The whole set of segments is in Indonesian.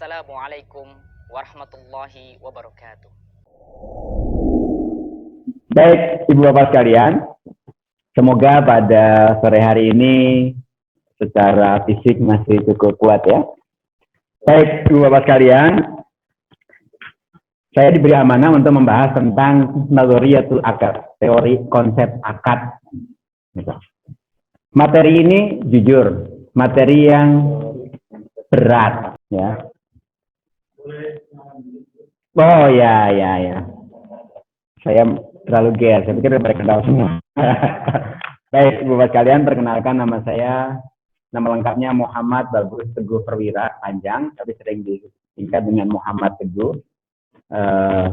Wassalamualaikum warahmatullahi wabarakatuh. Baik, Ibu Bapak sekalian, semoga pada sore hari ini secara fisik masih cukup kuat ya. Baik, Ibu Bapak sekalian, saya diberi amanah untuk membahas tentang Nadhariyatul Akad, teori konsep akad. Materi ini jujur, materi yang berat ya. Oh ya. Saya terlalu ger, saya pikir mereka kenal semua. Baik, Ibu Bapak sekalian, perkenalkan nama saya, nama lengkapnya Muhammad Bagus Teguh Perwira, panjang, tapi sering disingkat dengan Muhammad Teguh.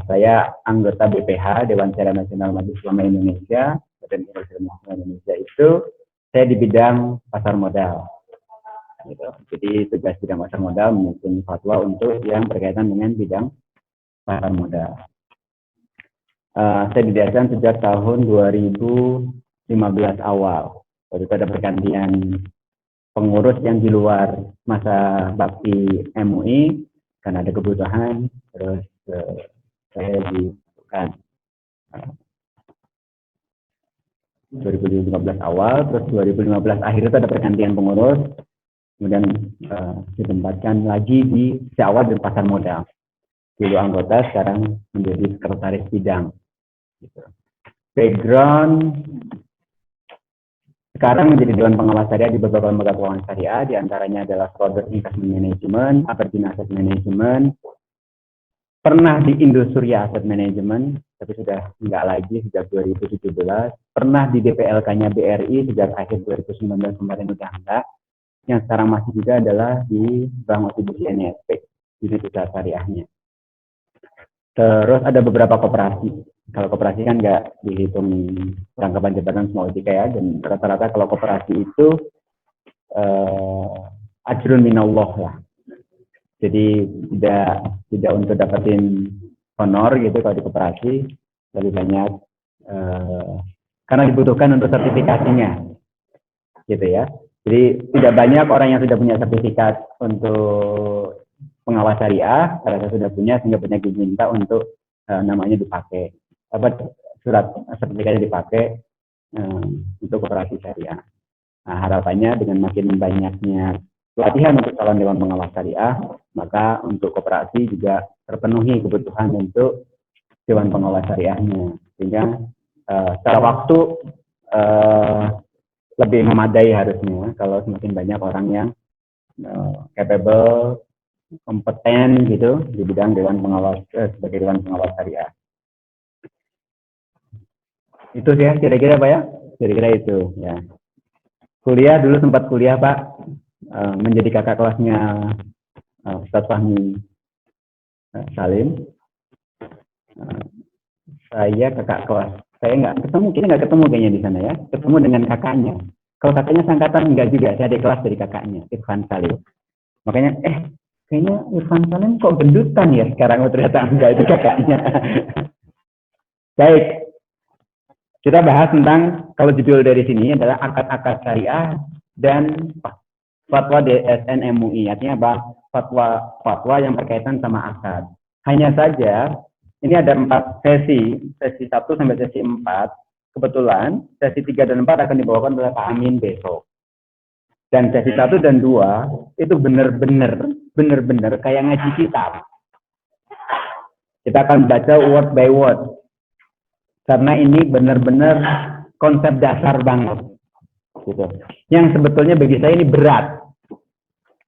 Saya anggota BPH, Dewan Syariah Nasional Majelis Ulama Indonesia, Badan Syariah Indonesia itu, saya di bidang pasar modal. Gitu. Jadi tugas bidang pasar modal menyusun fatwa untuk yang berkaitan dengan bidang pasar modal. Saya didirikan sejak tahun 2015 awal. Waktu itu ada pergantian pengurus yang di luar masa bakti MUI karena ada kebutuhan, terus saya dibutuhkan 2015 awal, terus 2015 akhir itu ada pergantian pengurus, kemudian ditempatkan lagi di Jawa dan pasar modal. Dulu anggota, sekarang menjadi sekretaris bidang. Gitu. Background sekarang menjadi Dewan Pengawas Syariah di beberapa lembaga keuangan syariah, diantaranya adalah Schroder Investment Management, Aberdeen Asset Management, pernah di Indosuria Asset Management, tapi sudah enggak lagi sejak 2017, pernah di DPLK-nya BRI sejak akhir 2019 kemarin udah enggak, yang sekarang masih juga adalah di Bank OTBC NSP, unit usaha syariahnya. Terus ada beberapa koperasi. Kalau koperasi kan nggak dihitung rangkapan jabatan semua OJK ya, dan rata-rata kalau koperasi itu ajrun minallah lah. Jadi tidak untuk dapetin honor gitu kalau di koperasi, lebih banyak karena dibutuhkan untuk sertifikasinya, gitu ya. Jadi tidak banyak orang yang sudah punya sertifikat untuk pengawas syariah, karena sudah punya sehingga banyak diminta untuk namanya dipakai. Surat sertifikatnya dipakai untuk koperasi syariah. Nah, harapannya dengan makin banyaknya pelatihan untuk calon dewan pengawas syariah, maka untuk koperasi juga terpenuhi kebutuhan untuk dewan pengawas syariahnya, sehingga secara waktu lebih memadai harusnya kalau semakin banyak orang yang capable, kompeten gitu di bidang dewan pengawas sebagai dewan pengawas syariah. Itu ya kira-kira Pak ya, kira-kira itu ya. Kuliah dulu sempat kuliah Pak, menjadi kakak kelasnya Ustadz Fahmi Salim. Saya kakak kelas, saya nggak ketemu kayaknya di sana ya, ketemu dengan kakaknya. Kalau kakaknya sangkatan enggak juga, saya ada kelas dari kakaknya, Irfan Salim. Makanya kayaknya Irfan Salim kok gendutan ya sekarang, ternyata enggak, itu kakaknya. Baik. Kita bahas tentang, kalau judul dari sini adalah akad-akad syariah dan fatwa DSN MUI, artinya apa? Fatwa yang berkaitan sama akad. Hanya saja, ini ada 4 sesi 1 sampai sesi 4, kebetulan sesi 3 dan 4 akan dibawakan oleh Pak Amin besok. Dan sesi 1 dan 2, itu benar-benar kayak ngaji kitab. Kita akan baca word by word. Karena ini benar-benar konsep dasar banget, gitu. Yang sebetulnya bagi saya ini berat,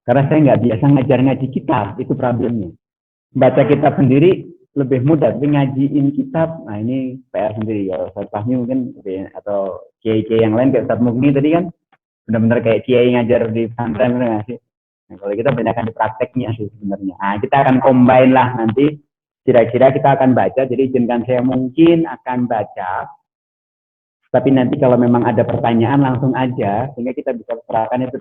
karena saya nggak biasa ngajar ngaji kitab, itu problemnya. Baca kitab sendiri lebih mudah, tapi ngajiin kitab, nah ini PR sendiri. Ya, Ustaz Fahmi mungkin atau kiai-kiai yang lain kayak Ustaz Mugni tadi kan, benar-benar kayak kiai ngajar di pesantren, nggak sih? Nah, kalau kita banyakkan di prakteknya sih sebenarnya. Nah, kita akan combine lah nanti. Kira-kira kita akan baca, jadi izinkan saya mungkin akan baca, tapi nanti kalau memang ada pertanyaan langsung aja, sehingga kita bisa serahkan itu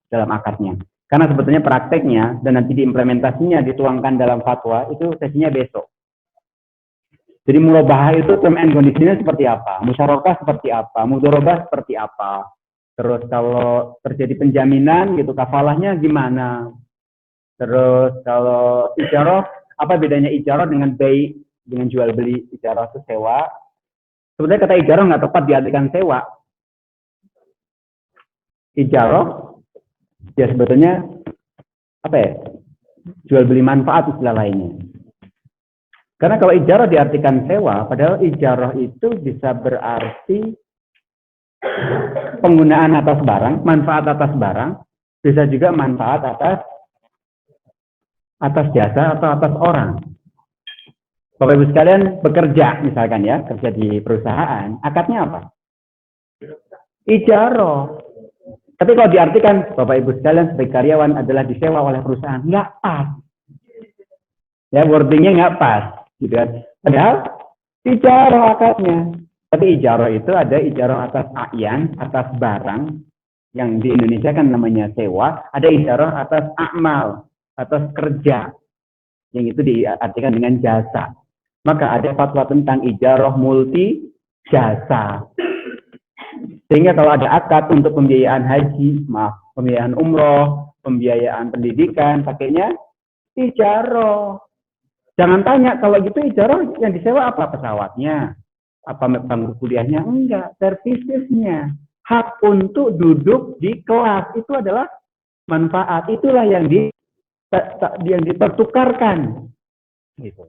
dalam akadnya. Karena sebetulnya prakteknya dan nanti diimplementasinya dituangkan dalam fatwa itu sesinya besok. Jadi murabahah itu term and conditionnya seperti apa, musyarakah seperti apa, mudharabah seperti apa. Terus kalau terjadi penjaminan gitu, kafalahnya gimana. Terus kalau ijarah, apa bedanya ijarah dengan bay, dengan jual beli? Ijarah itu sewa. Sebenarnya kata ijarah nggak tepat diartikan sewa. Ijarah ya sebetulnya apa ya? Jual beli manfaat istilah lainnya. Karena kalau ijarah diartikan sewa, padahal ijarah itu bisa berarti penggunaan atas barang, manfaat atas barang, bisa juga manfaat atas jasa atau atas orang. Bapak Ibu sekalian bekerja misalkan ya, kerja di perusahaan, akadnya apa? Ijarah. Tapi kalau diartikan Bapak Ibu sekalian sebagai karyawan adalah disewa oleh perusahaan, nggak pas. Ya, wordingnya nggak pas, gitu kan? Padahal ijarah akadnya. Tapi ijarah itu ada ijarah atas a'yan, atas barang, yang di Indonesia kan namanya sewa, ada ijarah atas amal, atas kerja, yang itu diartikan dengan jasa. Maka ada fatwa tentang ijarah multi jasa. Sehingga kalau ada akad untuk pembiayaan haji, pembiayaan umroh, pembiayaan pendidikan, pakainya ijarah. Jangan tanya, kalau gitu ijarah yang disewa apa? Pesawatnya, apa bangku kuliahnya? Enggak, servisnya. Hak untuk duduk di kelas itu adalah manfaat. Itulah yang dipertukarkan. Gitu.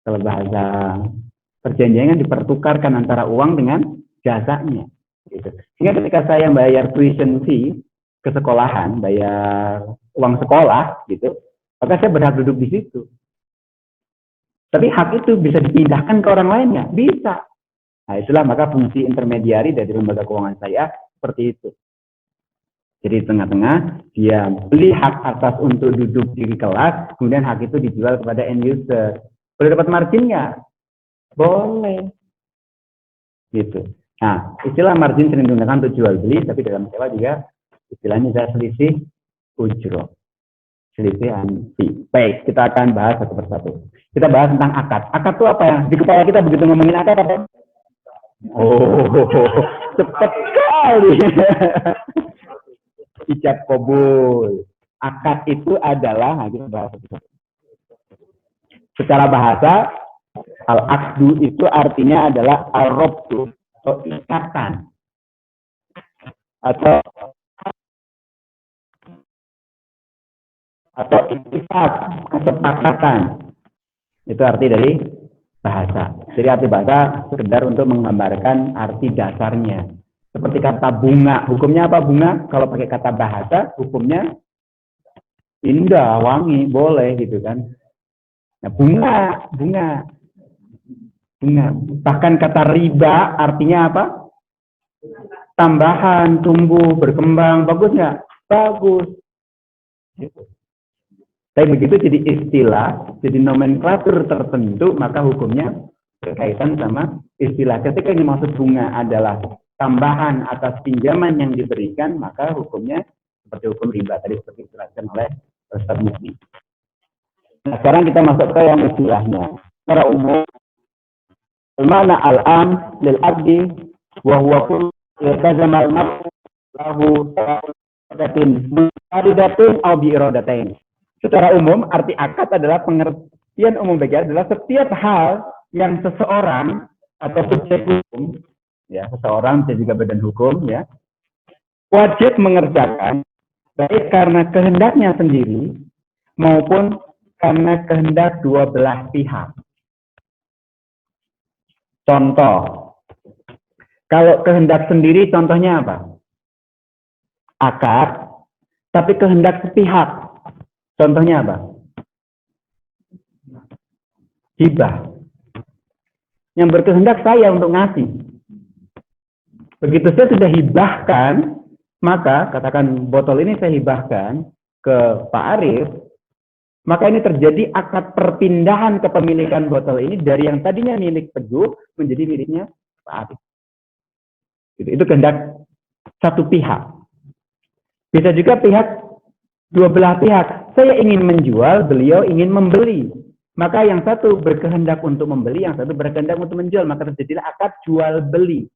Kalau bahasa perjanjian dipertukarkan antara uang dengan jasanya. Gitu. Sehingga ketika saya bayar tuition fee ke sekolahan, bayar uang sekolah, gitu, maka saya berhak duduk di situ. Tapi hak itu bisa dipindahkan ke orang lainnya, bisa. Nah, itulah maka fungsi intermediari dari lembaga keuangan saya seperti itu. Jadi tengah-tengah dia beli hak atas untuk duduk di kelas, kemudian hak itu dijual kepada end user. Boleh dapat marginnya? Boleh. Gitu. Nah, istilah margin sering digunakan untuk jual beli, tapi dalam sewa juga istilahnya saya selisih ujroh. Selisih anti. Baik, kita akan bahas satu persatu. Kita bahas tentang akad. Akad itu apa ya? Di kepala kita begitu ngomongin akad apa? Oh, cepat sekali. Ijab kabul. Akad itu adalah, nah kita bahas satu persatu. Secara bahasa, al-aqdu itu artinya adalah al-robdu, atau ikatan. Atau ittifaq, kesepakatan. Itu arti dari bahasa. Jadi arti bahasa sekedar untuk menggambarkan arti dasarnya. Seperti kata bunga. Hukumnya apa bunga? Kalau pakai kata bahasa, hukumnya indah, wangi, boleh gitu kan. Nah, bunga. Bahkan kata riba artinya apa? Tambahan, tumbuh, berkembang. Bagus nggak? Bagus. Gitu. Tapi begitu jadi istilah, jadi nomenklatur tertentu, maka hukumnya berkaitan sama istilah. Ketika yang dimaksud bunga adalah tambahan atas pinjaman yang diberikan, maka hukumnya seperti hukum riba tadi seperti dijelaskan oleh Ustaz Mufti. Nah, sekarang kita masuk ke yang istilahnya. Secara umum, mana al-am lil abdi wa huwa kullu yaltazama al-nafs lahu iradatin muqaddatin aw bi iradatain. Secara umum, arti akad adalah pengertian umum bagi adalah setiap hal yang seseorang atau subjek hukum, ya seseorang dan juga badan hukum, ya wajib mengerjakan baik karena kehendaknya sendiri maupun karena kehendak dua belah pihak. Contoh, kalau kehendak sendiri, contohnya apa? Akad, tapi kehendak sepihak. Contohnya apa? Hibah. Yang berkehendak saya untuk ngasih. Begitu saya sudah hibahkan, maka katakan botol ini saya hibahkan ke Pak Arif, maka ini terjadi akad perpindahan kepemilikan botol ini dari yang tadinya milik Teguh menjadi miliknya Pak Arif. Itu kehendak satu pihak. Bisa juga pihak dua belah pihak. Saya ingin menjual, beliau ingin membeli. Maka yang satu berkehendak untuk membeli, yang satu berkehendak untuk menjual. Maka terjadilah akad jual beli.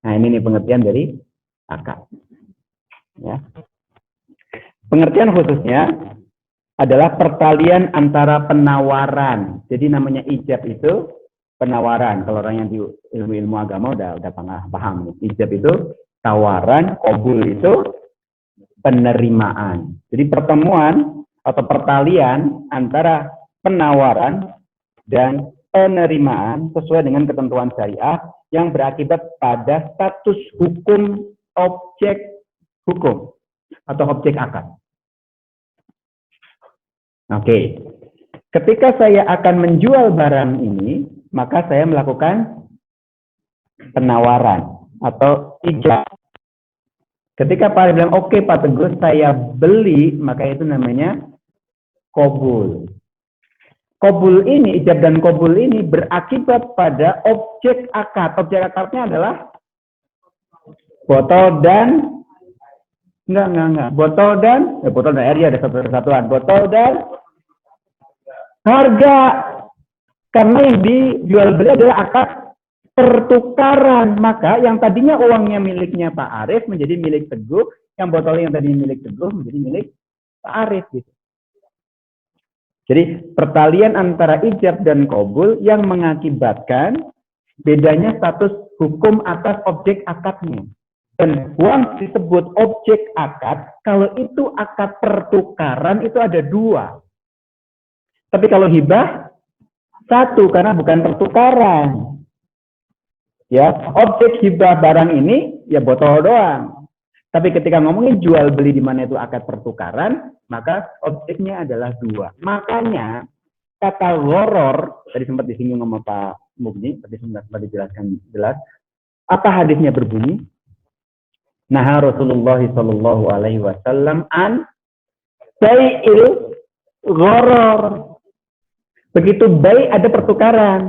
Nah, ini nih pengertian dari akad. Ya. Pengertian khususnya, adalah pertalian antara penawaran. Jadi namanya ijab itu penawaran. Kalau orang yang di ilmu agama udah paham. Ijab itu tawaran, qabul itu penerimaan. Jadi pertemuan atau pertalian antara penawaran dan penerimaan sesuai dengan ketentuan syariah yang berakibat pada status hukum objek hukum atau objek akad. Oke. Ketika saya akan menjual barang ini, maka saya melakukan penawaran atau ijab. Ketika Pak bilang, oke Pak Teguh, saya beli, maka itu namanya qabul. Qabul ini, ijab dan qabul ini berakibat pada objek akad. Objek akadnya adalah botol dan botol dan air ya, ada satu kesatuan. Botol dan harga. Karena yang dijual beli adalah akad pertukaran. Maka yang tadinya uangnya miliknya Pak Arif menjadi milik Teguh, yang botolnya yang tadinya milik Teguh menjadi milik Pak Arif gitu. Jadi pertalian antara ijab dan qabul yang mengakibatkan bedanya status hukum atas objek akadnya. Dan uang disebut objek akad, kalau itu akad pertukaran itu ada dua. Tapi kalau hibah, satu, karena bukan pertukaran. Ya, objek hibah barang ini, ya botol doang. Tapi ketika ngomongin jual beli di mana itu akad pertukaran, maka objeknya adalah dua. Makanya, kata gharar, tadi sempat disinggung sama Pak Mugni, tadi sempat dijelaskan jelas, apa hadisnya berbunyi? Nah, Rasulullah Shallallahu Alaihi Wasallam an bai'il gharar. Begitu baik ada pertukaran.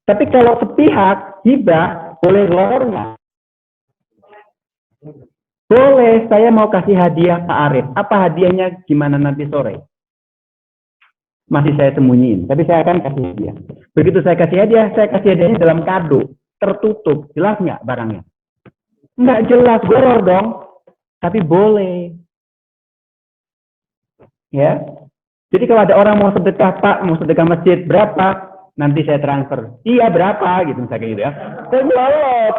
Tapi kalau sepihak hibah boleh gharar nggak? Boleh. Saya mau kasih hadiah Pak Arif. Apa hadiahnya? Gimana nanti sore? Masih saya sembunyiin. Tapi saya akan kasih hadiah. Begitu saya kasih hadiahnya dalam kado tertutup. Jelas nggak barangnya? Nggak jelas, gharar dong. Tapi boleh. Ya. Jadi kalau ada orang mau sedekah, Pak, mau sedekah masjid, berapa? Nanti saya transfer. Iya, berapa? Gitu misalnya gitu ya. Saya nyolot.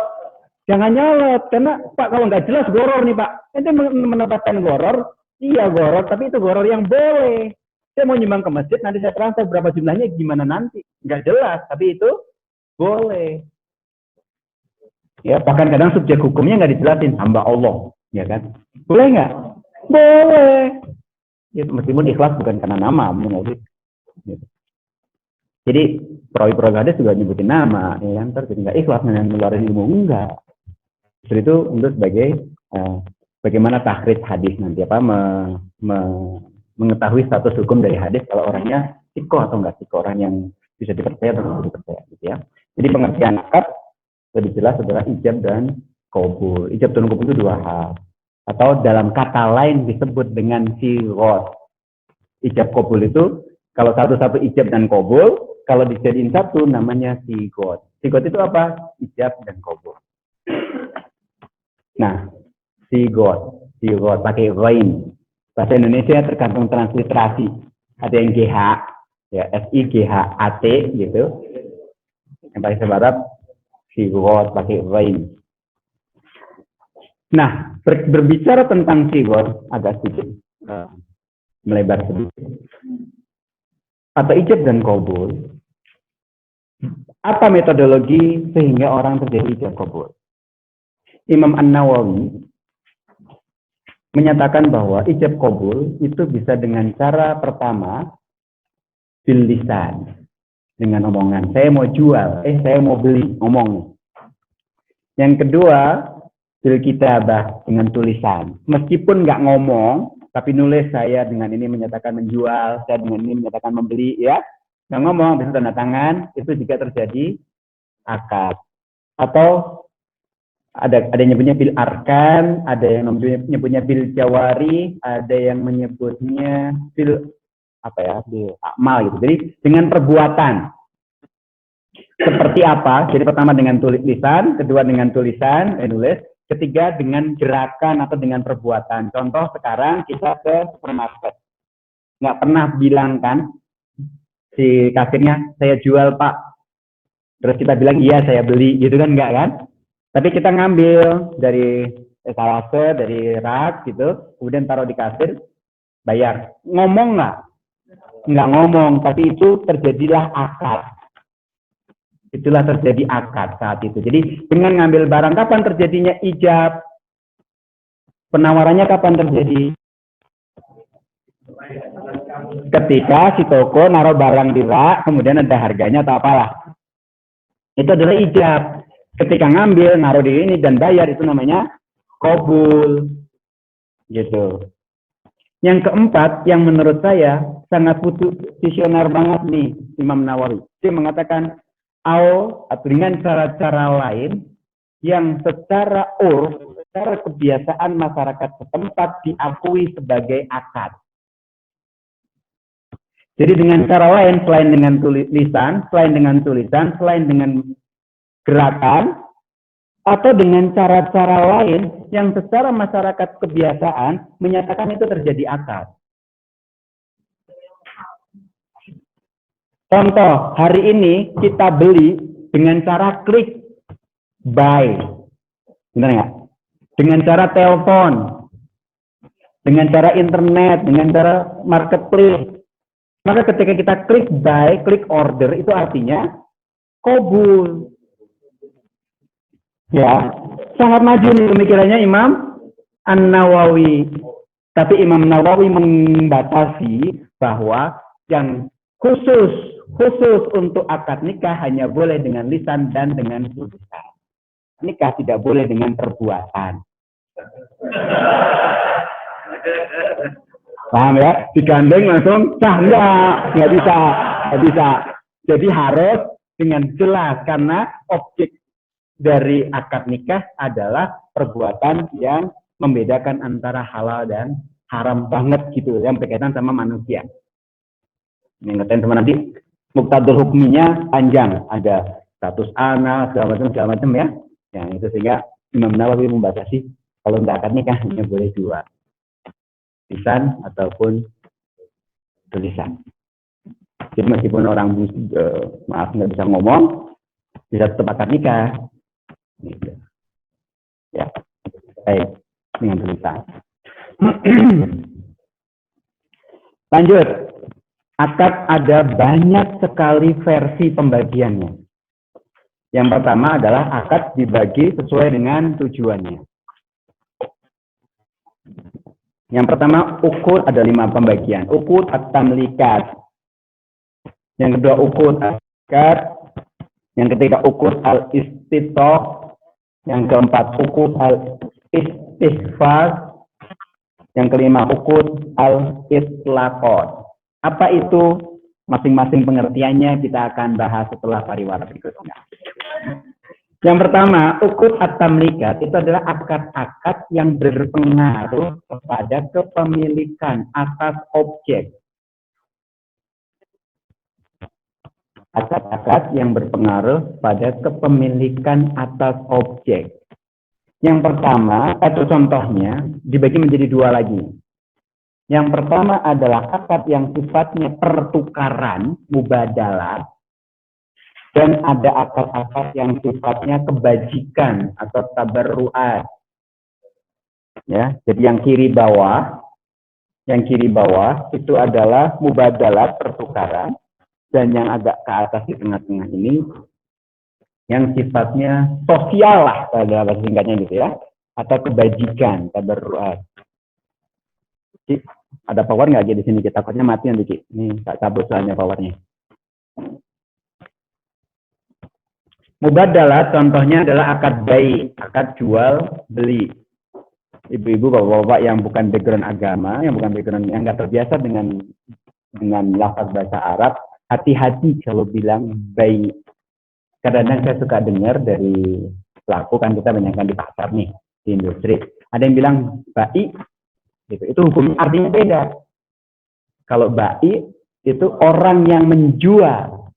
Jangan nyolot. Karena, Pak, kalau nggak jelas gharar nih, Pak. Nanti menetapkan gharar. Iya, gharar. Tapi itu gharar yang boleh. Saya mau nyumbang ke masjid, nanti saya transfer. Berapa jumlahnya, gimana nanti? Nggak jelas. Tapi itu boleh. Ya, bahkan kadang subjek hukumnya nggak dijelasin, hamba Allah, ya kan? Boleh nggak? Boleh. Ya, meskipun ikhlas bukan karena nama, gitu. Jadi perawi hadis juga nyebutin nama, ya kan? Jadi nggak ikhlas dengan ngeluarin ilmu, enggak. Justru itu untuk sebagai bagaimana tahrij hadis nanti mengetahui status hukum dari hadis kalau orangnya siko atau nggak siko, orang yang bisa dipercaya atau tidak dipercaya, gitu ya. Jadi pengertian akad lebih jelas adalah ijab dan qabul. Ijab dan qabul itu dua hal. Atau dalam kata lain disebut dengan sighah. Ijab qabul itu kalau satu-satu ijab dan qabul, kalau dijadiin satu namanya sighah. Sighah itu apa? Ijab dan qabul. Nah, sighah pakai ghain. Bahasa Indonesia tergantung transliterasi. Ada yang GH, ya SIGHAT gitu. Yang paling sebarat sighah pakai ghain. Nah, berbicara tentang sighah agak sedikit melebar sedikit. Atau ijab dan qabul. Apa metodologi sehingga orang terjadi ijab qabul? Imam An-Nawawi menyatakan bahwa ijab qabul itu bisa dengan cara pertama bil lisan, dengan omongan. Saya mau jual, saya mau beli, ngomong. Yang kedua, bil kitabah, dengan tulisan. Meskipun nggak ngomong, tapi nulis, saya dengan ini menyatakan menjual, saya dengan ini menyatakan membeli, ya. Nggak ngomong, bisa tanda tangan, itu juga terjadi akad. Atau ada yang nyebutnya bil arkan, ada yang menyebutnya bil jawari, ada yang menyebutnya bil bil amal gitu. Jadi dengan perbuatan. Seperti apa? Jadi pertama dengan tulisan, kedua dengan tulisan, nulis, ketiga dengan gerakan atau dengan perbuatan. Contoh sekarang kita ke supermarket. nggak pernah bilang kan si kasirnya, saya jual Pak. Terus kita bilang, iya saya beli, gitu kan, enggak kan? Tapi kita ngambil dari etalase, dari rak gitu, kemudian taruh di kasir, bayar. Ngomong nggak? Nggak ngomong, tapi itu terjadilah akad. Itulah terjadi akad saat itu. Jadi dengan ngambil barang, kapan terjadinya ijab? Penawarannya kapan terjadi? Ketika si toko naruh barang di rak, kemudian ada harganya atau apalah. Itu adalah ijab. Ketika ngambil, naruh di ini dan bayar, itu namanya qabul. Gitu. Yang keempat, yang menurut saya sangat visioner banget nih, Imam Nawawi. Dia mengatakan, atau dengan cara-cara lain yang secara secara kebiasaan masyarakat setempat diakui sebagai akad. Jadi dengan cara lain, selain dengan tulisan, selain dengan tulisan, selain dengan gerakan, atau dengan cara-cara lain yang secara masyarakat kebiasaan menyatakan itu terjadi akad. Contoh, hari ini kita beli dengan cara klik buy. Benar nggak? Dengan cara telepon, dengan cara internet, dengan cara marketplace. Maka ketika kita klik buy, klik order, itu artinya qabul. Ya, sangat maju nih pemikirannya Imam An-Nawawi. Tapi Imam Nawawi membatasi bahwa yang khusus untuk akad nikah hanya boleh dengan lisan dan dengan tulisan. Nikah tidak boleh dengan perbuatan. Paham ya? Digandeng langsung sah, nggak bisa. Jadi harus dengan jelas, karena objek dari akad nikah adalah perbuatan yang membedakan antara halal dan haram banget gitu, yang berkaitan sama manusia. Yang ngertiin sama nanti muktadul hukminya panjang, ada status anak segala macam ya. Yang itu sehingga Imam Nawawi membatasi kalau untuk akad nikah hanya boleh dua, lisan ataupun tulisan. Jadi meskipun orang maaf nggak bisa ngomong, bisa tetap akad nikah. Gitu. Ya, baik, dengan tulisan. Lanjut, akad ada banyak sekali versi pembagiannya. Yang pertama adalah akad dibagi sesuai dengan tujuannya. Yang pertama, uqud ada 5 pembagian. Uqud at-tamlikat. Yang kedua, uqud al-akad. Yang ketiga, uqud al-istitoq. Yang keempat, uqud al-istihfaz. Yang kelima, uqud al-itlaqat. Apa itu? Masing-masing pengertiannya kita akan bahas setelah pariwara berikutnya. Yang pertama, uqud at-tamlikat itu adalah akad-akad yang berpengaruh kepada kepemilikan atas objek. Akad-akad yang berpengaruh pada kepemilikan atas objek. Yang pertama, atau contohnya, dibagi menjadi 2 lagi. Yang pertama adalah akad yang sifatnya pertukaran, mubadalah. Dan ada akad-akad yang sifatnya kebajikan atau tabarruat. Ya, jadi yang kiri bawah itu adalah mubadalah, pertukaran, dan yang agak ke atas di tengah-tengah ini yang sifatnya sosial lah, pada bahasa singkatnya gitu ya, atau kebajikan, tabarruat. Ada power nggak di sini? Kita takutnya mati nanti. Ini tak cabut soalnya powernya. Mubadalah contohnya adalah akad bai, akad jual beli. Ibu-ibu, bapak-bapak yang bukan background agama, yang nggak terbiasa dengan lafaz bahasa Arab, hati-hati kalau bilang bai. Kadang-kadang saya suka dengar dari pelaku, kan kita banyakkan di pasar nih, di industri. Ada yang bilang bai, gitu. Itu hukum artinya beda. Kalau bai itu orang yang menjual.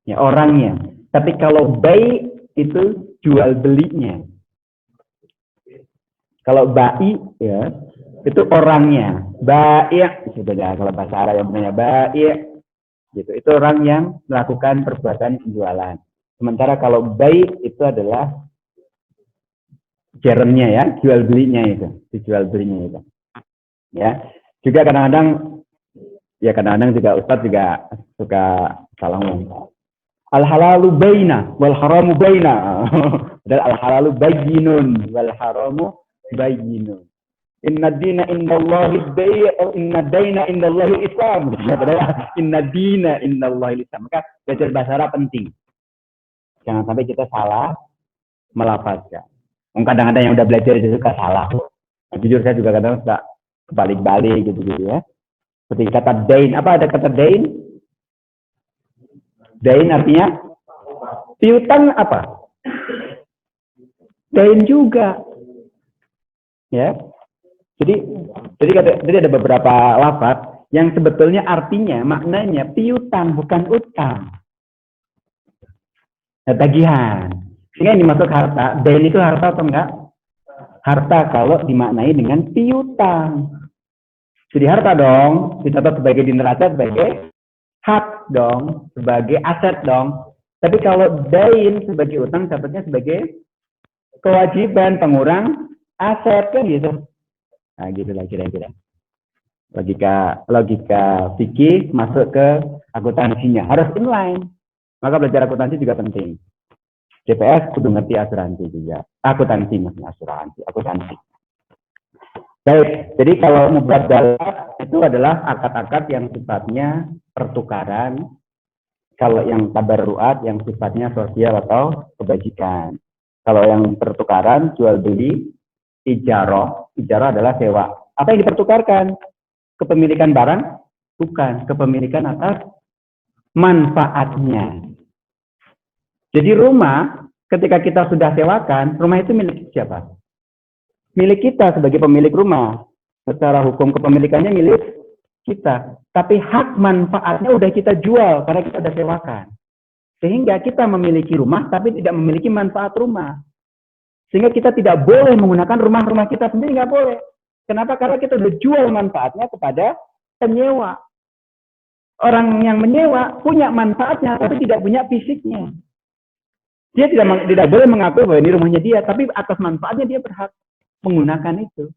Ya, orangnya. Tapi kalau bai itu jual belinya. Kalau bai ya itu orangnya. Bai' sudah kalau bahasa Arab yang namanya bai' gitu. Itu orang yang melakukan perbuatan penjualan. Sementara kalau bai' itu adalah geremnya ya, jual belinya itu, dijual belinya itu. Ya. Juga kadang-kadang juga Ustadz juga suka salah ngomong. Al halalu baina wal haramu baina. Dan al halalu bayyinun wal haramu bayyinun. Inna dina indallahi bai' inna daina indallahi islam. Inna dina indallahi islam. Maka belajar bahasa Arab penting. Jangan sampai kita salah melafazkan. Kadang-kadang yang udah belajar itu suka salah. Jujur saya juga kadang suka balik-balik gitu-gitu ya. Seperti kata dain. Apa ada kata dain? Dain artinya piutang apa? Dain juga. Ya. Jadi ada beberapa lafaz yang sebetulnya artinya, maknanya piutang bukan utang. Nah, tagihan. Sehingga ini masuk harta. Dain itu harta atau enggak? Harta kalau dimaknai dengan piutang. Jadi harta dong, dicatat sebagai di neraca sebagai hak dong, sebagai aset dong. Tapi kalau dain sebagai utang, catatnya sebagai kewajiban pengurang aset kan gitu. Nah, gitulah kira-kira. Logika fikih masuk ke akuntansinya. Harus inline. Maka belajar akuntansi juga penting. CPS kudu ngerti asuransi juga. Akuntansi maksudnya akuntansi. Baik, jadi kalau mubadalah itu adalah akad-akad yang sifatnya pertukaran. Kalau yang tabarruat yang sifatnya sosial atau kebajikan. Kalau yang pertukaran jual beli, ijarah adalah sewa. Apa yang dipertukarkan? Kepemilikan barang? Bukan. Kepemilikan atas manfaatnya. Jadi rumah, ketika kita sudah sewakan, rumah itu milik siapa? Milik kita sebagai pemilik rumah. Secara hukum kepemilikannya milik kita. Tapi hak manfaatnya udah kita jual karena kita udah sewakan. Sehingga kita memiliki rumah tapi tidak memiliki manfaat rumah. Sehingga kita tidak boleh menggunakan rumah-rumah kita sendiri, nggak boleh. Kenapa? Karena kita udah jual manfaatnya kepada penyewa. Orang yang menyewa punya manfaatnya, tapi tidak punya fisiknya. Dia tidak boleh mengakui bahwa ini rumahnya dia, tapi atas manfaatnya dia berhak menggunakan itu.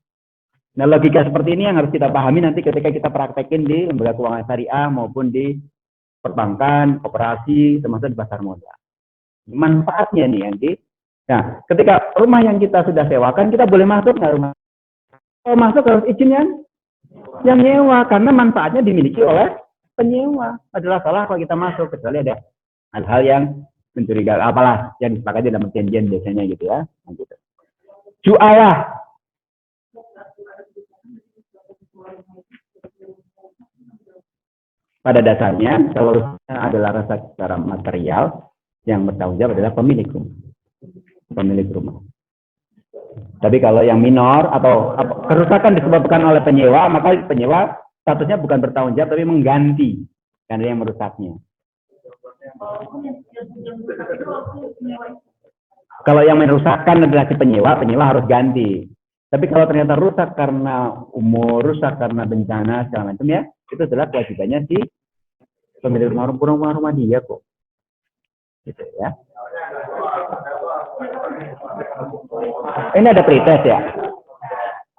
Nah, logika seperti ini yang harus kita pahami nanti ketika kita praktekin di lembaga keuangan syariah maupun di perbankan, koperasi, termasuk di pasar modal. Manfaatnya nih nanti. Nah, ketika rumah yang kita sudah sewakan, kita boleh masuk nggak rumah? Kalau masuk harus izin yang nyewa, karena manfaatnya dimiliki oleh penyewa. Adalah salah kalau kita masuk, kecuali ada hal-hal yang mencurigakan, apalah yang disepakati dalam perjanjian biasanya gitu ya. Nah, gitu. Jualah. Pada dasarnya, kalau adalah rasa secara material, yang bertanggung jawab adalah pemilik rumah. Tapi kalau yang minor atau kerusakan disebabkan oleh penyewa, maka penyewa statusnya bukan bertanggung jawab, tapi mengganti karena yang merusaknya. Kalau yang merusakkan adalah si penyewa harus ganti. Tapi kalau ternyata rusak karena umur, rusak karena bencana segala macam ya, itu adalah kewajibannya si pemilik rumah dia kok. Gitu ya. Ini ada pretest ya?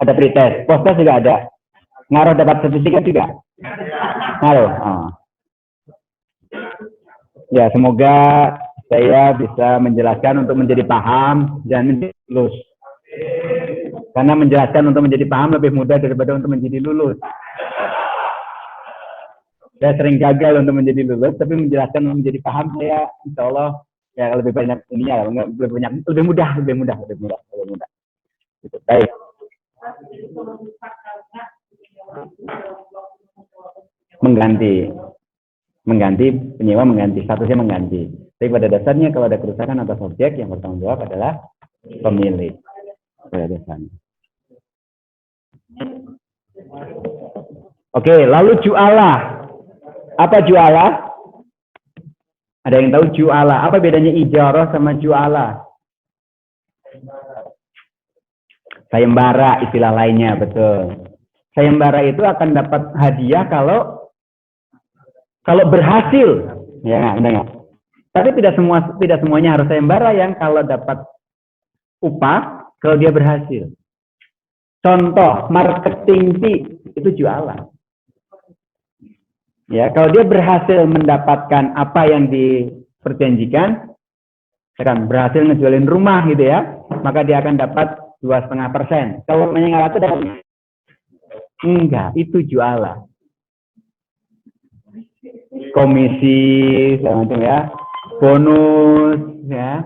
Ada pretest. Postes juga ada. Ngaruh dapat sertifikat juga? Ngaruh. Oh. Ya, semoga saya bisa menjelaskan untuk menjadi paham dan menjadi lulus. Karena menjelaskan untuk menjadi paham lebih mudah daripada untuk menjadi lulus. Saya sering gagal untuk menjadi lulus, tapi menjelaskan untuk menjadi paham saya, insya Allah ya lebih banyak ininya, lebih mudah. Gitu. Baik. Mengganti penyewa statusnya mengganti. Tapi pada dasarnya kalau ada kerusakan atas objek yang bertanggung jawab adalah pemilik. Pada dasarnya. Oke, lalu jualah. Apa jualah? Ada yang tahu jualah? Apa bedanya ijarah sama jualah? Sayembara istilah lainnya, betul. sayembara itu akan dapat hadiah kalau berhasil. Ya, benar nggak? Tapi tidak semuanya harus sayembara yang kalau dapat upah kalau dia berhasil. Contoh marketing fee itu jualan. Ya, kalau dia berhasil mendapatkan apa yang diperjanjikan, misalkan berhasil ngejualin rumah gitu ya, maka dia akan dapat 2,5%. Kalau menyengal itu dapat enggak, itu jualan. Komisi segala macam ya, bonus ya.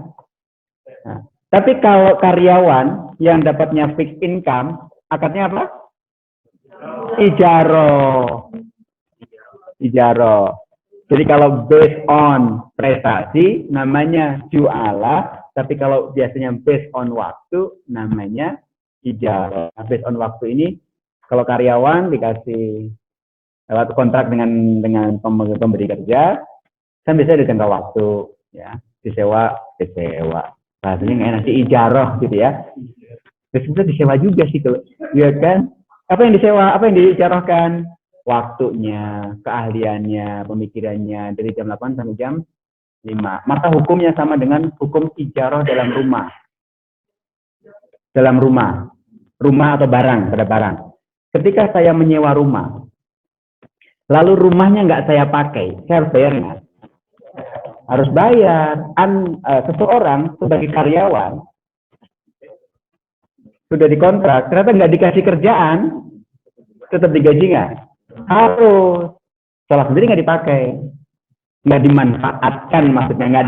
Nah, tapi kalau karyawan yang dapatnya fixed income, akadnya apa? Ijaroh. Jadi kalau based on prestasi namanya jualah, tapi kalau biasanya based on waktu namanya ijaroh. Based on waktu ini kalau karyawan dikasih lewat kontrak dengan pemberi kerja, kan biasanya di jangka waktu, ya disewa. Bahasanya nggak nanti ijaroh gitu ya. Terus bisa disewa juga sih kalau, ya kan? Apa yang disewa? Apa yang diijarohkan? Waktunya, keahliannya, pemikirannya dari jam 8 sampai jam 5. Maka hukumnya sama dengan hukum ijaroh dalam rumah. Dalam rumah atau barang, pada barang. Ketika saya menyewa rumah, lalu rumahnya nggak saya pakai, saya harus bayar nggak? Harus bayar. Seseorang sebagai karyawan sudah dikontrak, ternyata nggak dikasih kerjaan, tetap digaji nggak? Harus. Salah sendiri nggak dipakai, nggak dimanfaatkan, maksudnya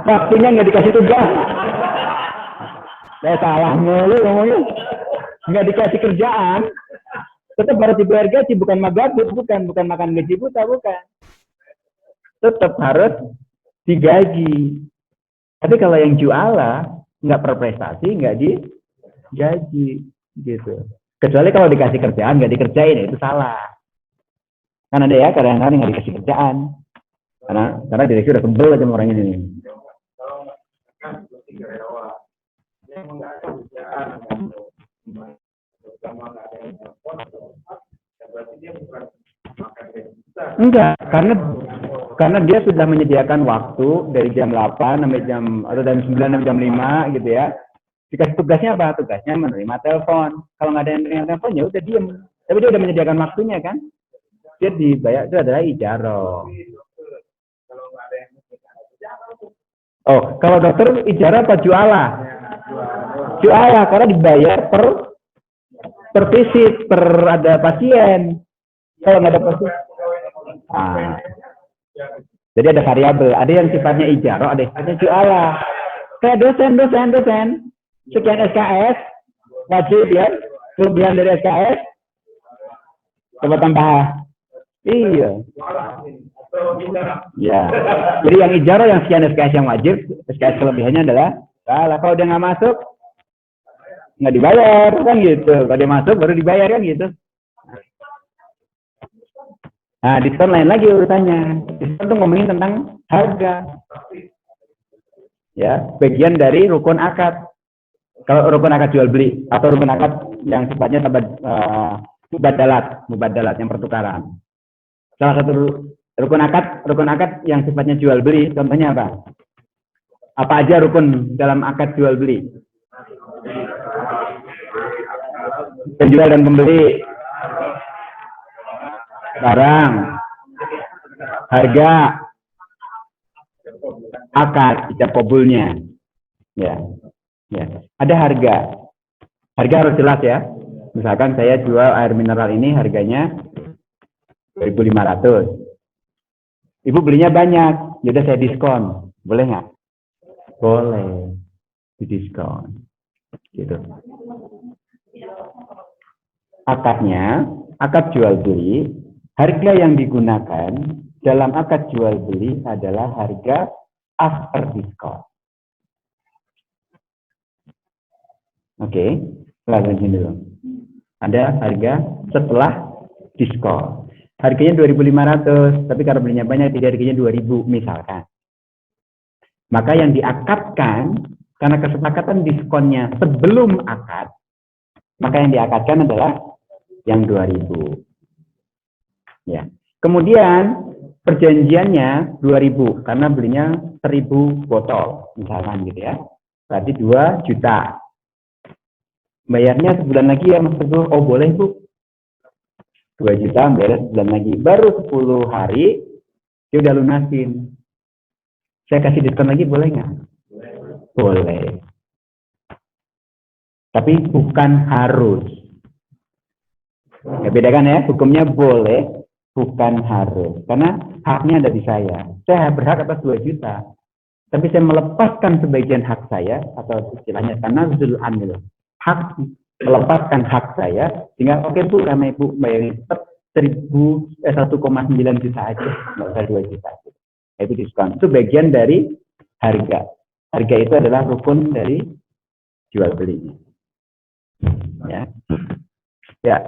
waktunya nggak dikasih tugas. Saya salah mulu ngomongnya. Nggak dikasih kerjaan, tetap harus dibayar gaji, bukan magabut, bukan makan gaji buta, bukan. Tetap harus digaji. Tapi kalau yang jualah nggak berprestasi, nggak digaji gitu. Kecuali kalau dikasih kerjaan nggak dikerjain, itu salah. Kan ada ya kadang-kadang nggak dikasih kerjaan karena direksi udah sebel aja sama orang ini. Enggak, karena dia sudah menyediakan waktu dari jam 8 sampai jam 9 sampai jam 5 gitu ya. Dikasih tugasnya apa? Tugasnya menerima telepon. Kalau nggak ada yang menerima telepon ya udah diem. Tapi dia udah menyediakan waktunya kan. Dia dibayar, itu adalah ijaroh. Oh, kalau dokter ijarah apa jualah? Jualah, karena dibayar per visit, per ada pasien. Kalau nggak ada pasien, jadi ada variabel. Ada yang sifatnya ijarah, ada yang sifatnya jualah. Kayak dosen. Sekian SKS, wajib ya. Kelebihan dari SKS, coba tambah. Iya. Ya. Jadi yang ijarah yang sekian SKS yang wajib, SKS kelebihannya adalah kalau dia nggak masuk, nggak dibayar kan gitu. Kalau dia masuk baru dibayar kan gitu. Nah, diskon lain lagi urutannya. Diskon tuh ngomongin tentang harga. Ya, bagian dari rukun akad. Kalau rukun akad jual beli atau rukun akad yang sifatnya mubadalat yang pertukaran. Salah satu rukun akad yang sifatnya jual beli, contohnya apa? Apa aja rukun dalam akad jual beli? Penjual dan pembeli, barang, harga, akad, ijab kabulnya. Ya. Ada harga. Harga harus jelas ya. Misalkan saya jual air mineral ini harganya 2.500. Ibu belinya banyak, yaudah saya diskon. Boleh nggak? Boleh. Didiskon. Gitu. Akadnya, akad jual beli, harga yang digunakan dalam akad jual beli adalah harga after diskon. Oke, lanjutin dulu. Ada harga setelah diskon. Harganya 2.500, tapi karena belinya banyak, jadi harganya 2.000 misalkan. Maka yang diakadkan, karena kesepakatan diskonnya sebelum akad, maka yang diakadkan adalah yang 2.000. Ya. Kemudian perjanjiannya 2.000 karena belinya 1.000 botol misalkan gitu ya. Berarti 2 juta. Bayarnya sebulan lagi ya Mas Teguh. Oh boleh Bu. 2 juta bayar sebulan lagi. Baru 10 hari dia udah lunasin. Saya kasih diskon lagi boleh nggak? Boleh. Tapi bukan harus. Ya bedakan ya, hukumnya boleh, bukan harus. Karena haknya ada di saya. Saya berhak atas 2 juta. Tapi saya melepaskan sebagian hak saya, atau istilahnya tanazul anil. Hak, melepaskan hak saya, sehingga oke Bu, sama Ibu bayarin tetap 1,9 juta aja, nggak usah 2 juta. Itu diskon. Itu bagian dari harga. Harga itu adalah rukun dari jual belinya. Ya. Ya.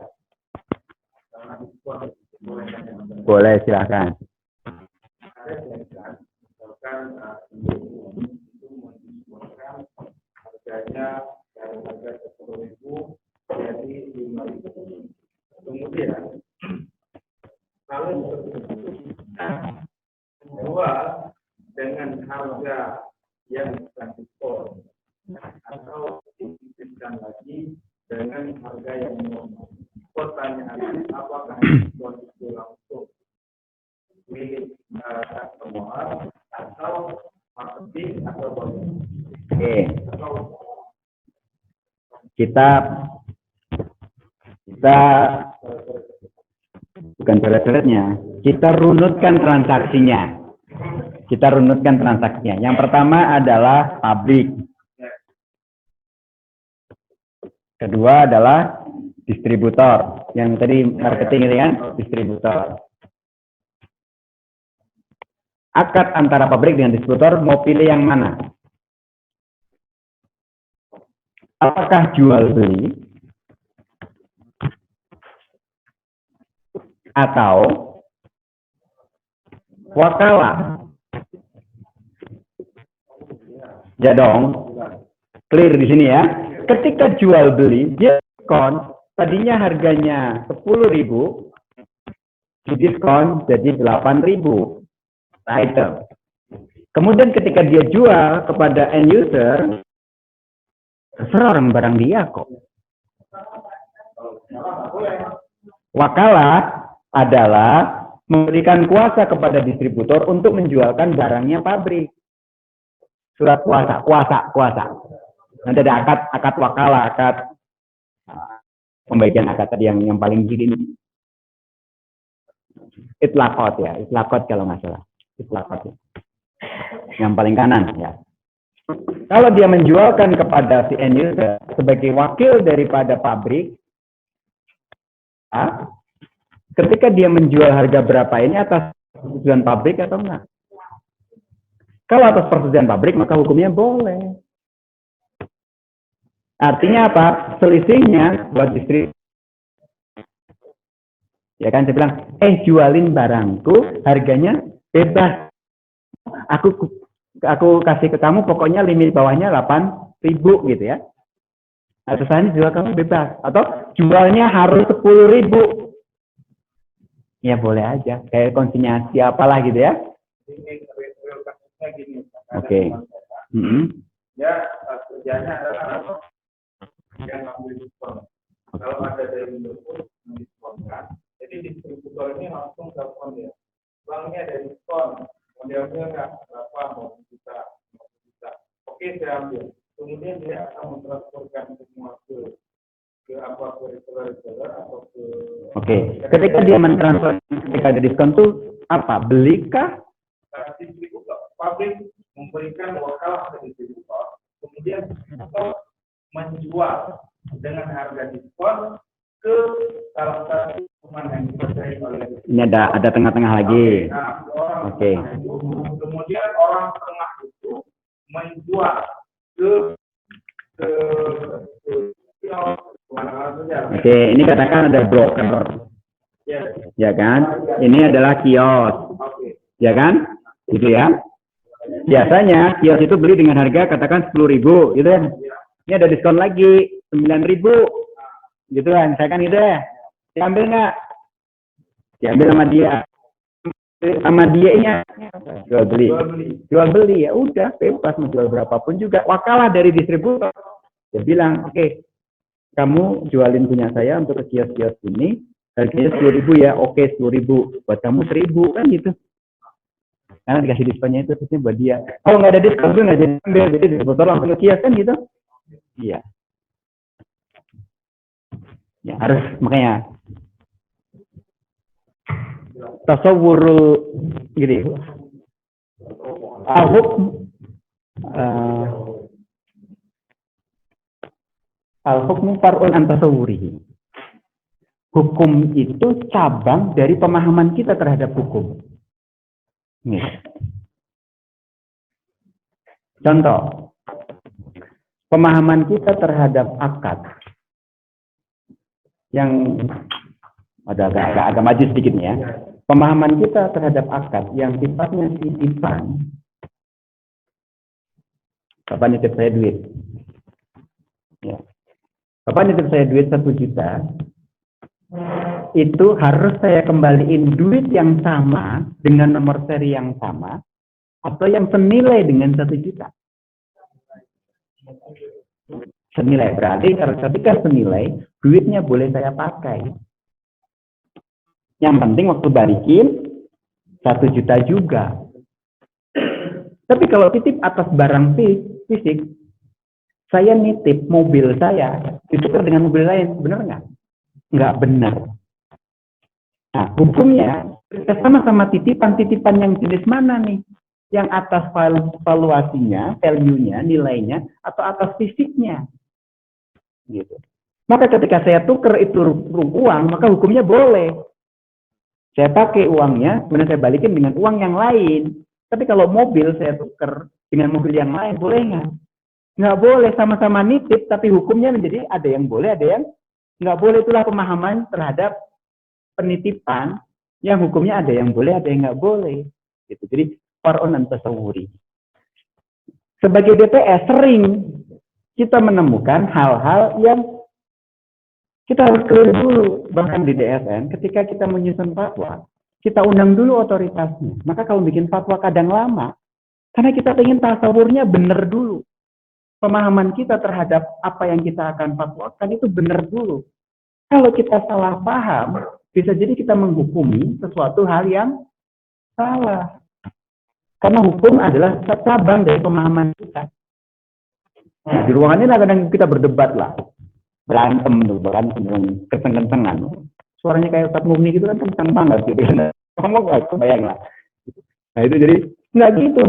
Boleh silakan. Harganya dari harga 10.000 jadi 5.000. Kemudian kalau jual dengan harga yang diskon atau diskon lagi dengan harga yang normal. Pertanyaan apakah diskon itu langsung milik customer atau marketing atau bonus? Oke. Kita bukan coret-coretnya, kita runutkan transaksinya. Yang pertama adalah pabrik. Kedua adalah distributor. Yang tadi marketing itu kan distributor. Akad antara pabrik dengan distributor mau pilih yang mana? Apakah jual beli atau wakalah? Ya dong, clear di sini ya. Ketika jual beli, dia diskon. Tadinya harganya 10.000, diskon jadi 8.000 item. Kemudian ketika dia jual kepada end user, terserah orang barang dia kok. Wakalah adalah memberikan kuasa kepada distributor untuk menjualkan barangnya pabrik. Surat kuasa. Nanti ada akad wakalah, akad pembagian akad tadi yang paling kiri ini. Itlaqat ya, itlaqat kalau nggak salah. Itlaqat ya. Yang paling kanan ya. Kalau dia menjualkan kepada si end user sebagai wakil daripada pabrik, ketika dia menjual harga berapa ini atas persetujuan pabrik atau enggak? Kalau atas persetujuan pabrik maka hukumnya boleh. Artinya apa? Selisihnya buat distributor. Ya kan saya bilang, jualin barangku harganya bebas. Aku kasih ke kamu pokoknya limit bawahnya 8.000 gitu ya. Atau saya jual kamu bebas atau jualnya harus 10.000. Ya boleh aja, kayak konsinyasi apalah gitu ya. Oke. Ya kerjanya adalah yang ngambil diskon. Kalau ada dari Indofood mendiskonkan, jadi distributor ini langsung telepon dia. Uangnya ada diskon, modelnya nggak berapa, mau juta. Oke saya ambil. Kemudian dia akan mentransferkan semua ke apa ke reseller atau ke. Oke. Ketika dia mentransfer, ketika ada diskon tuh apa? Belikah? Distributor pabrik memberikan wakalah ke distributor, kemudian distributor menjual dengan harga diskon ke salah satu teman yang dipercayai oleh. Ini ada tengah-tengah lagi. Oke. Kemudian orang tengah itu menjual ke Oke, ini katakan ada broker. Ya kan? Ini adalah kios. Ya kan? Gitu ya. Biasanya kios itu beli dengan harga katakan 10.000 gitu kan. Ini ada diskon lagi 9.000 gitu kan. Saya kan gitu ya. Diambil nggak? Diambil sama dia. Sama dia ini jual beli ya udah bebas mau jual berapapun juga, wakalah dari distributor. Dia bilang oke, kamu jualin punya saya untuk kios-kios ini harganya 10.000 ya, oke 10.000 buat kamu 1.000 kan gitu, karena dikasih diskonnya itu terusnya buat dia. Kalau nggak ada diskon tuh nggak jadi ambil, jadi distributor langsung ke kios kan gitu. Iya ya, harus makanya tasawwurul gitu. Al-hukmu far'un an tasawwurihi. Hukum itu cabang dari pemahaman kita terhadap hukum. Nih. Contoh, pemahaman kita terhadap akad yang agak maju sedikit ya. Pemahaman kita terhadap akad yang sifatnya titipan. Bapak nitip saya duit. Ya. Bapak nitip saya duit 1 juta. Itu harus saya kembaliin duit yang sama dengan nomor seri yang sama atau yang senilai dengan 1 juta. Senilai berarti ketika senilai duitnya boleh saya pakai. Yang penting waktu balikin 1 juta juga. Tapi kalau titip atas barang fisik, saya nitip mobil saya ditukar dengan mobil lain, benar nggak? Nggak benar. Nah, hukumnya sama-sama titipan yang jenis mana nih? Yang atas valuasinya, value-nya, nilainya, atau atas fisiknya? Gitu. Maka ketika saya tukar itu uang, maka hukumnya boleh. Saya pakai uangnya, kemudian saya balikin dengan uang yang lain. Tapi kalau mobil saya tukar dengan mobil yang lain, boleh nggak? Nggak boleh, sama-sama nitip, tapi hukumnya menjadi ada yang boleh, ada yang nggak boleh. Itulah pemahaman terhadap penitipan, yang hukumnya ada yang boleh, ada yang nggak boleh. Gitu. Jadi, far'un an tasawwuri. Sebagai DPS, sering kita menemukan hal-hal yang kita harus clear dulu. Bahkan di DSN, ketika kita menyusun fatwa, kita undang dulu otoritasnya. Maka kalau bikin fatwa kadang lama, karena kita ingin tasawurnya benar dulu. Pemahaman kita terhadap apa yang kita akan fatwakan itu benar dulu. Kalau kita salah paham, bisa jadi kita menghukumi sesuatu hal yang salah. Karena hukum adalah cabang dari pemahaman kita. Nah, di ruangan ini kadang kita berdebat lah. Berantem kenceng-kencengan. Suaranya kayak Ustaz Mufni gitu kan kenceng banget gitu. Ngomong gak kebayang lah. Nah itu jadi nggak gitu,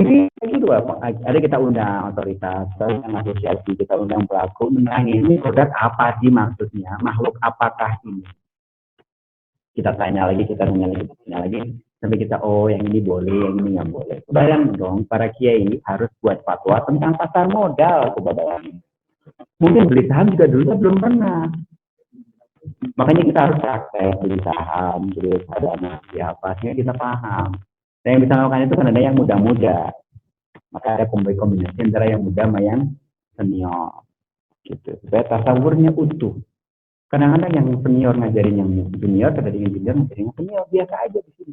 gitu apa? Ada kita undang otoritas, kita asosiasi, kita undang pelaku, ini produk apa sih maksudnya, makhluk apakah ini? Kita tanya lagi, kita tanya lagi, sampai kita yang ini boleh, yang ini nggak boleh. Bayang dong, para kiai harus buat fatwa tentang pasar modal, kebayang. Mungkin beli saham juga dulu belum pernah. Makanya kita harus praktek beli saham, beli dana siapa, sehingga kita paham. Dan yang bisa melakukan itu kan ada yang muda-muda. Maka ada kombinasi antara yang muda sama yang senior. Gitu. Supaya tasawurnya utuh. Kadang-kadang yang senior ngajarin yang junior, kadang yang junior ngajarin yang senior, biasa aja di sini.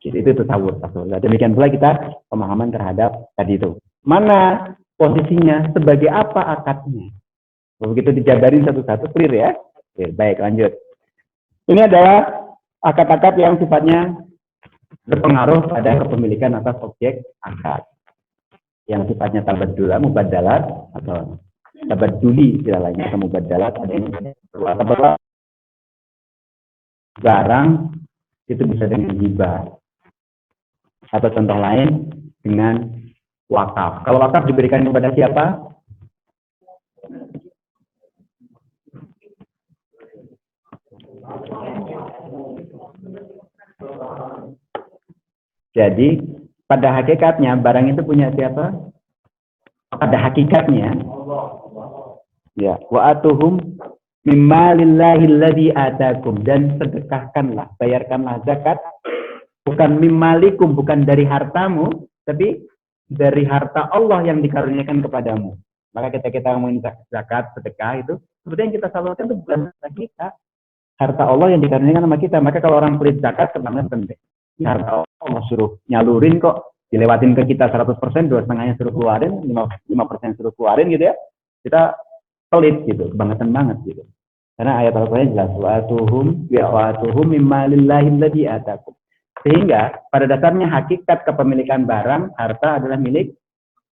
Gitu. Itu tasawur. Demikian pula kita pemahaman terhadap tadi itu. Mana posisinya, sebagai apa akadnya. Begitu dijabarin satu-satu, clear ya. Oke, baik, lanjut. Ini adalah akad-akad yang sifatnya berpengaruh pada kepemilikan atas objek akad. Yang sifatnya tabaddulah, mubaddalat, atau tabadduli istilahnya, atau mubaddalat, ada yang barang itu bisa dengan hibah. Atau contoh lain dengan wakaf. Kalau wakaf diberikan kepada siapa? Jadi pada hakikatnya barang itu punya siapa? Pada hakikatnya, ya, wa atuhum mimma lillahi alladzi atakum, dan sedekahkanlah, bayarkanlah zakat bukan mimmalikum, bukan dari hartamu, tapi dari harta Allah yang dikaruniakan kepadamu. Maka ketika kita ngomongin zakat, sedekah itu, sebetulnya yang kita salurkan itu bukan harta kita. harta Allah yang dikaruniakan sama kita. Maka kalau orang pelit zakat, sebenarnya penting. Harta Allah suruh nyalurin kok, dilewatin ke kita 100%, 2,5-nya suruh keluarin, 5% suruh keluarin gitu ya. Kita pelit gitu, kebangetan banget gitu. Karena ayat Al-Qur'an jelas, wa'atuhum mimma lillahi alladzi atakum. Sehingga pada dasarnya hakikat kepemilikan barang, harta adalah milik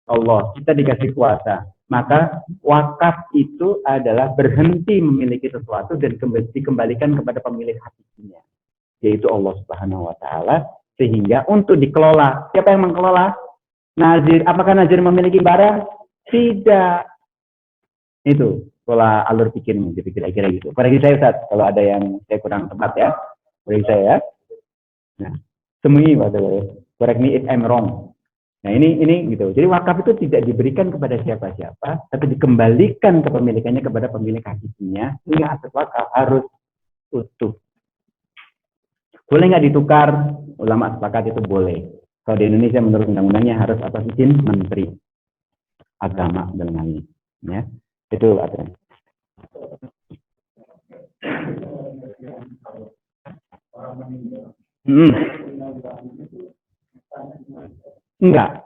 Allah. Kita dikasih kuasa. Maka wakaf itu adalah berhenti memiliki sesuatu dan dikembalikan kepada pemilik hakikinya, yaitu Allah Subhanahu wa taala. Sehingga untuk dikelola, siapa yang mengelola? Nazir. Apakah nazir memiliki barang? Tidak. Itu pola alur pikir kira-kira gitu. Koreksi saya Ustaz, kalau ada yang saya kurang tepat ya. Koreksi saya ya. Nah, semui correct me if I'm wrong. Nah, ini gitu. Jadi wakaf itu tidak diberikan kepada siapa-siapa, tapi dikembalikan kepemilikannya kepada pemilik hakikinya, sehingga aset wakaf harus utuh. Boleh nggak ditukar? Ulama sepakat itu boleh. Kalau di Indonesia menurut undang-undangnya harus atas izin Menteri Agama dan lain-lain. Ya, itu aturan. Enggak.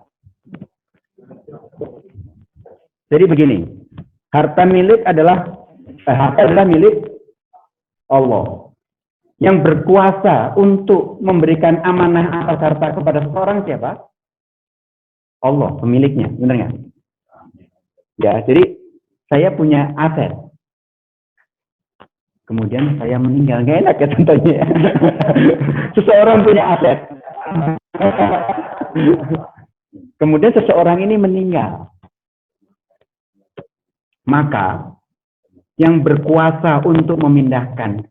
Jadi begini, harta adalah milik Allah. Yang berkuasa untuk memberikan amanah atas harta kepada seseorang siapa? Allah, pemiliknya, benar nggak? Ya, jadi saya punya aset. Kemudian saya meninggal, nggak enak ya contohnya. Seseorang punya aset. Kemudian seseorang ini meninggal. Maka yang berkuasa untuk memindahkan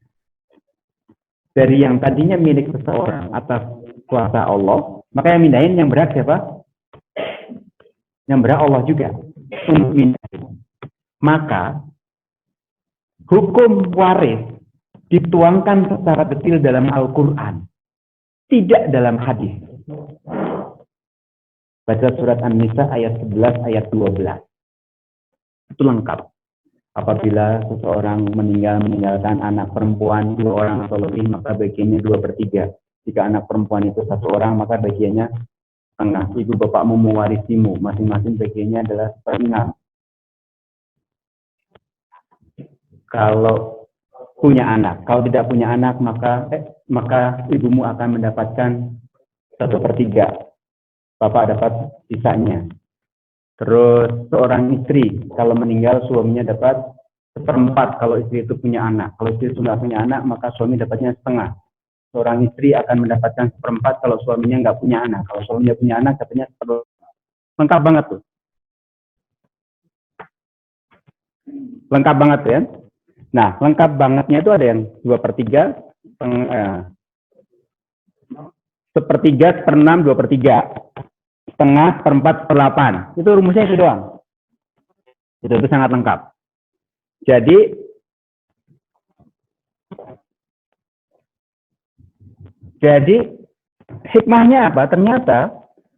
dari yang tadinya milik seseorang atas kuasa Allah, maka yang mindahin yang berhak siapa? Yang berhak Allah juga untuk mindahin. Maka hukum waris dituangkan secara detail dalam Al-Quran, tidak dalam hadis. Baca surat An-Nisa ayat 11, ayat 12. Itu lengkap. Apabila seseorang meninggalkan anak perempuan 2 orang atau lebih, maka bagiannya 2/3. Jika anak perempuan itu 1 orang, maka bagiannya setengah. Ibu bapakmu mewarisimu, masing-masing bagiannya adalah 1/6. Kalau punya anak, kalau tidak punya anak, maka ibumu akan mendapatkan 1/3. Bapak dapat sisanya. Terus seorang istri, kalau meninggal suaminya dapat 1/4 kalau istri itu punya anak. Kalau istri itu nggak punya anak, maka suami dapatnya setengah. Seorang istri akan mendapatkan 1/4 kalau suaminya nggak punya anak. Kalau suaminya punya anak, dapatnya 1/4. Lengkap banget tuh. Lengkap banget ya. Nah, lengkap bangetnya itu ada yang 2/3, 1/3, 1/6, 2/3. Setengah, 1/4, 1/8. Itu rumusnya itu doang. Itu sangat lengkap. Jadi hikmahnya apa? Ternyata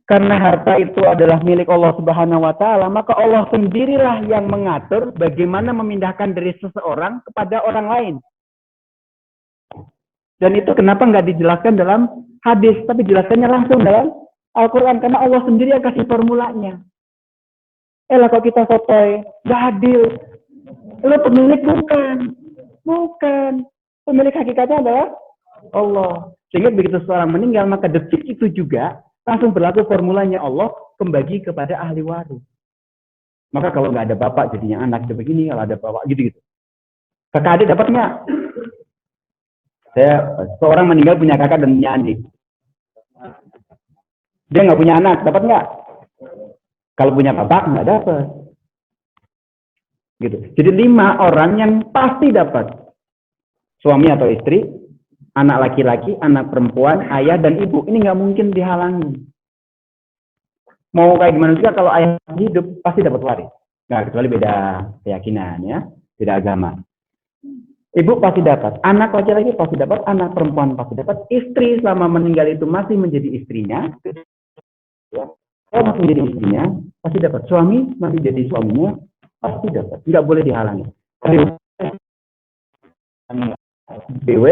karena harta itu adalah milik Allah Subhanahu wa taala, maka Allah sendirilah yang mengatur bagaimana memindahkan dari seseorang kepada orang lain. Dan itu kenapa nggak dijelaskan dalam hadis, tapi dijelaskannya langsung dalam Al-Quran, karena Allah sendiri yang kasih formulanya. Kalau kita sotoy, nggak adil. Lo pemilik bukan. Pemilik hakikatnya adalah Allah. Sehingga begitu seorang meninggal, maka detik itu juga langsung berlaku formulanya Allah kembali kepada ahli waris. Maka kalau nggak ada bapak jadinya anak begini, kalau ada bapak gitu-gitu. Kakak adik dapat nggak? Seorang meninggal punya kakak dan punya adik. Dia nggak punya anak, dapat nggak? Kalau punya bapak nggak dapat. Gitu. Jadi 5 orang yang pasti dapat. Suami atau istri, anak laki-laki, anak perempuan, ayah dan ibu. Ini nggak mungkin dihalangi. Mau kayak gimana juga kalau ayah hidup pasti dapat waris. Nah, kecuali beda keyakinan ya, beda agama. Ibu pasti dapat, anak laki-laki pasti dapat, anak perempuan pasti dapat, istri selama meninggal itu masih menjadi istrinya. Kalau masih menjadi istrinya, pasti dapat. Suami masih jadi suaminya, pasti dapat. Tidak boleh dihalangi. BW,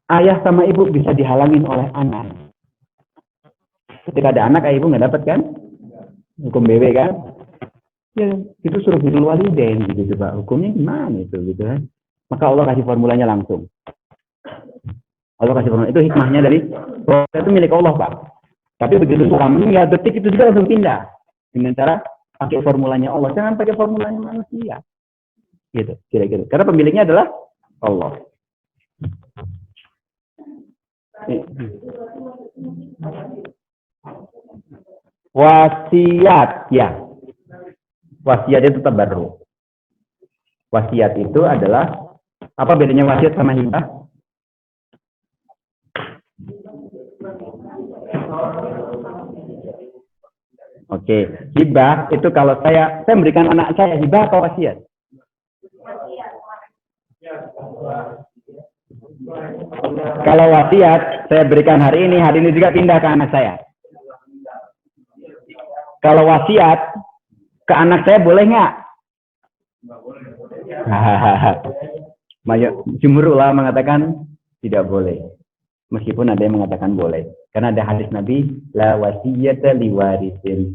ayah sama ibu bisa dihalangin oleh anak. Ketika ada anak, ayah ibu nggak dapat kan? Hukum BW kan? Ya, itu suruh birrul walidain gitu Pak. Hukumnya gimana itu gitu kan? Maka Allah kasih formulanya langsung. Allah kasih formula. Itu hikmahnya dari proses itu milik Allah Pak. Tapi begitu sudah meninggal, detik itu juga langsung pindah. Dengan cara pakai formulanya Allah. Jangan pakai formulanya manusia. Gitu, kira-kira. Karena pemiliknya adalah Allah. Wasiat, ya. Wasiat itu tabarruk. Wasiat itu adalah, apa bedanya wasiat sama hibah? Oke, hibah itu kalau saya memberikan anak saya, hibah atau wasiat? Kalau wasiat, saya berikan hari ini juga pindah ke anak saya. Kalau wasiat, ke anak saya boleh nggak? Jumhur ulama mengatakan tidak boleh. Meskipun ada yang mengatakan boleh. Karena ada hadis Nabi, la wasiyata liwarisin.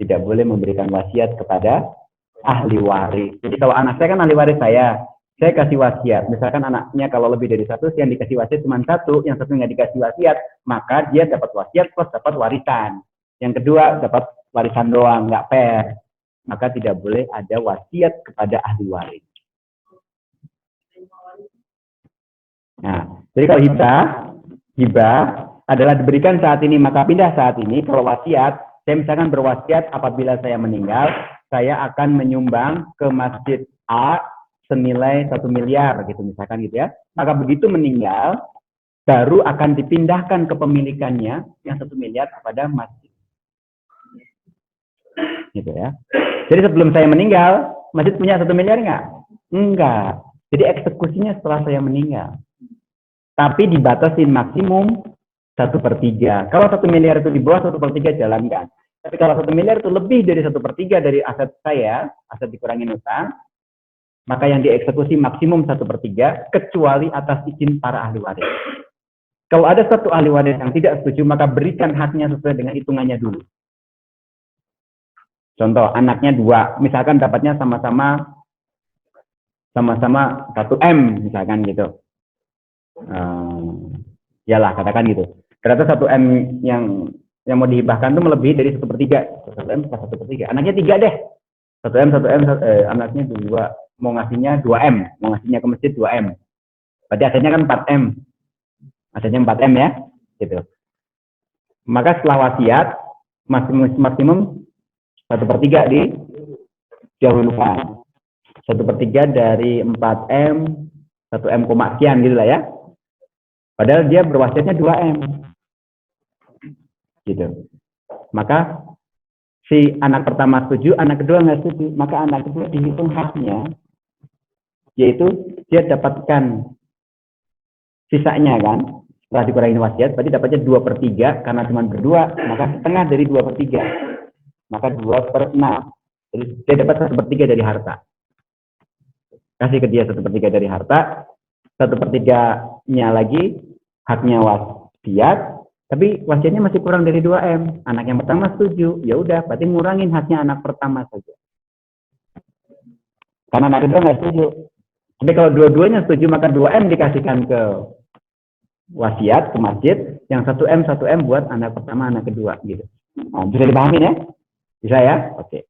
Tidak boleh memberikan wasiat kepada ahli waris. Jadi kalau anak saya kan ahli waris saya kasih wasiat. Misalkan anaknya kalau lebih dari satu, yang dikasih wasiat cuma satu, yang satu nggak dikasih wasiat, maka dia dapat wasiat plus dapat warisan. Yang kedua dapat warisan doang, nggak fair. Maka tidak boleh ada wasiat kepada ahli waris. Nah, jadi kalau hibah adalah diberikan saat ini, maka pindah saat ini. Kalau wasiat, saya misalkan berwasiat apabila saya meninggal, saya akan menyumbang ke masjid A senilai 1 miliar gitu misalkan gitu ya. Maka begitu meninggal, baru akan dipindahkan kepemilikannya yang 1 miliar kepada masjid. Gitu ya. Jadi sebelum saya meninggal, masjid punya 1 miliar nggak? Enggak. Jadi eksekusinya setelah saya meninggal. Tapi dibatasin maksimum 1/3. Kalau 1 miliar itu di bawah 1/3 jalankan. Tapi kalau 1 miliar itu lebih dari 1/3 dari aset saya, aset dikurangin utang, maka yang dieksekusi maksimum 1/3 kecuali atas izin para ahli waris. Kalau ada satu ahli waris yang tidak setuju, maka berikan haknya sesuai dengan hitungannya dulu. Contoh, anaknya 2, misalkan dapatnya sama-sama 1 M, misalkan gitu. Yalah, katakan gitu. Ternyata 1 M yang mau dihibahkan itu melebihi dari 1/3. 1 M plus 1/3. Anaknya 3 deh. 1 M, anaknya 2. Mau ngasihnya 2 M. Mau ngasihnya ke masjid 2 M. Berarti asetnya kan 4 M. Asetnya 4 M ya. Gitu. Maka setelah wasiat, maksimum 1/3 didahulukan. 1/3 dari 4 M, 1 M koma sekian gitu lah ya. Padahal dia berwasiatnya 2 M. Gitu. Maka si anak pertama setuju, anak kedua nggak setuju. Maka anak kedua dihitung haknya, yaitu dia dapatkan sisanya kan. Setelah dikurangi wasiat, berarti dapatnya 2/3 karena cuma berdua, maka setengah dari 2/3. Maka 2/6. Jadi dia dapat 1/3 dari harta. Kasih ke dia 1/3 dari harta, 1/3-nya lagi haknya wasiat, tapi wasiatnya masih kurang dari 2 M. Anak yang pertama setuju, ya udah, berarti ngurangin haknya anak pertama saja. Karena anak kedua nggak setuju. Tapi kalau dua-duanya setuju, maka 2 M dikasihkan ke wasiat, ke masjid, yang 1 M buat anak pertama, anak kedua gitu. Nah, bisa dipahami ya? Bisa ya? Oke.